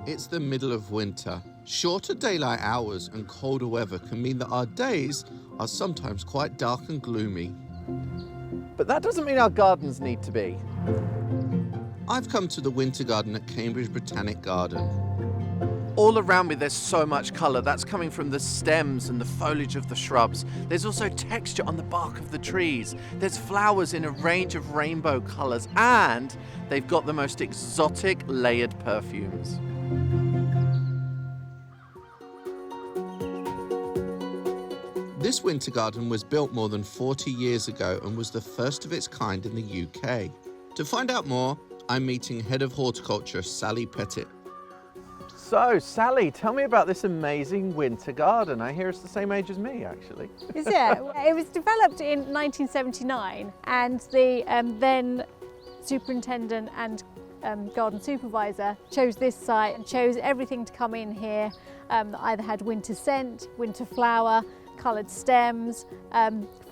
It's the middle of winter. Shorter daylight hours and colder weather can mean that our days are sometimes quite dark and gloomy. But that doesn't mean our gardens need to be. I've come to the winter garden at Cambridge Botanic Garden. All around me there's so much colour. That's coming from the stems and the foliage of the shrubs. There's also texture on the bark of the trees. There's flowers in a range of rainbow colours, and they've got the most exotic layered perfumes. This winter garden was built more than 40 years ago and was the first of its kind in the UK. To find out more, I'm meeting Head of Horticulture, Sally Pettit. So, Sally, tell me about this amazing winter garden. I hear it's the same age as me, actually. Is it? It was developed in 1979, and the then superintendent and garden supervisor chose this site and chose everything to come in here that either had winter scent, winter flower, coloured stems,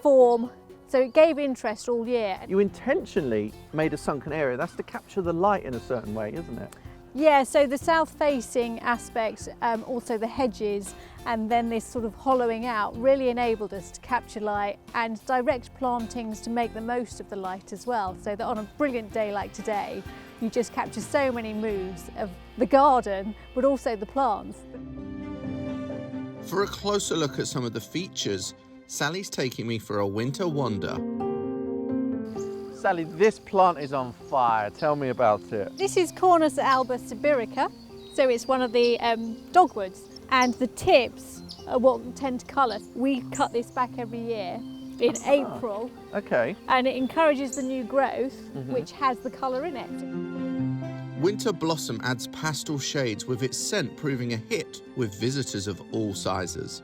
form. So it gave interest all year. You intentionally made a sunken area. That's to capture the light in a certain way, isn't it? Yeah, so the south-facing aspects, also the hedges, and then this sort of hollowing out really enabled us to capture light and direct plantings to make the most of the light as well, so that on a brilliant day like today, you just capture so many moods of the garden, but also the plants. For a closer look at some of the features, Sally's taking me for a winter wander. Sally, this plant is on fire. Tell me about it. This is Cornus alba sibirica, so it's one of the dogwoods, and the tips are what tend to colour. We cut this back every year in April. Okay. And it encourages the new growth, which has the colour in it. Winter blossom adds pastel shades, with its scent proving a hit with visitors of all sizes.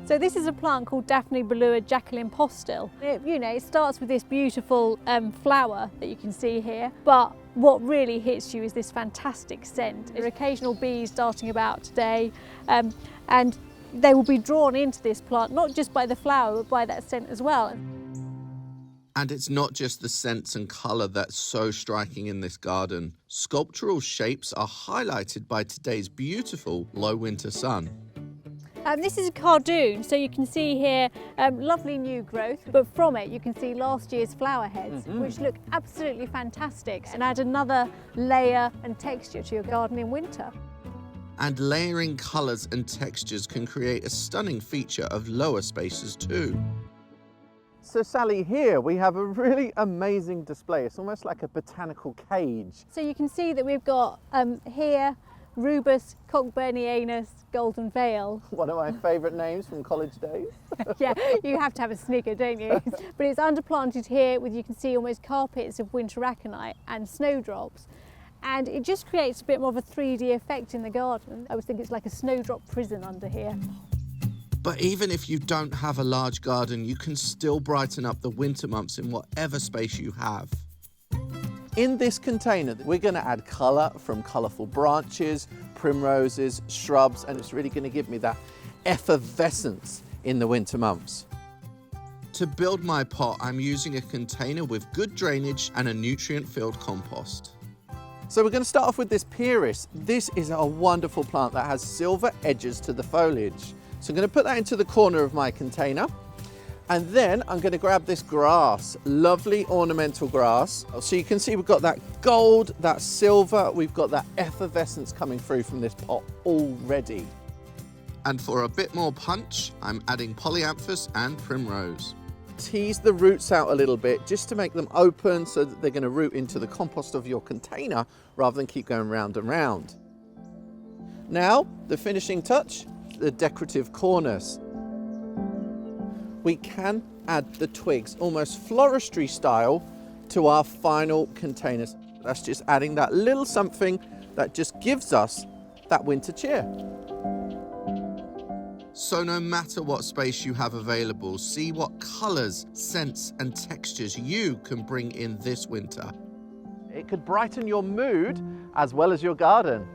So this is a plant called Daphne Balua Jacqueline Postil. It starts with this beautiful flower that you can see here, but what really hits you is this fantastic scent. There are occasional bees darting about today, and they will be drawn into this plant, not just by the flower, but by that scent as well. And it's not just the scents and colour that's so striking in this garden. Sculptural shapes are highlighted by today's beautiful low winter sun. This is a cardoon, so you can see here lovely new growth, but from it you can see last year's flower heads, which look absolutely fantastic and add another layer and texture to your garden in winter. And layering colours and textures can create a stunning feature of lower spaces too. So Sally, here we have a really amazing display. It's almost like a botanical cage. So you can see that we've got here Rubus cockburnianus golden veil. One of my favourite names from college days. Yeah, you have to have a snigger, don't you? But it's underplanted here with, you can see, almost carpets of winter aconite and snowdrops. And it just creates a bit more of a 3D effect in the garden. I always think it's like a snowdrop prison under here. But even if you don't have a large garden, you can still brighten up the winter months in whatever space you have. In this container, we're going to add colour from colourful branches, primroses, shrubs, and it's really going to give me that effervescence in the winter months. To build my pot, I'm using a container with good drainage and a nutrient-filled compost. So we're going to start off with this Pyrrhus. This is a wonderful plant that has silver edges to the foliage. So I'm going to put that into the corner of my container. And then I'm going to grab this grass, lovely ornamental grass. So you can see we've got that gold, that silver, we've got that effervescence coming through from this pot already. And for a bit more punch, I'm adding polyanthus and primrose. Tease the roots out a little bit just to make them open so that they're going to root into the compost of your container rather than keep going round and round. Now, the finishing touch, the decorative corners. We can add the twigs, almost floristry style, to our final containers. That's just adding that little something that just gives us that winter cheer. So no matter what space you have available, see what colours, scents and textures you can bring in this winter. It could brighten your mood as well as your garden.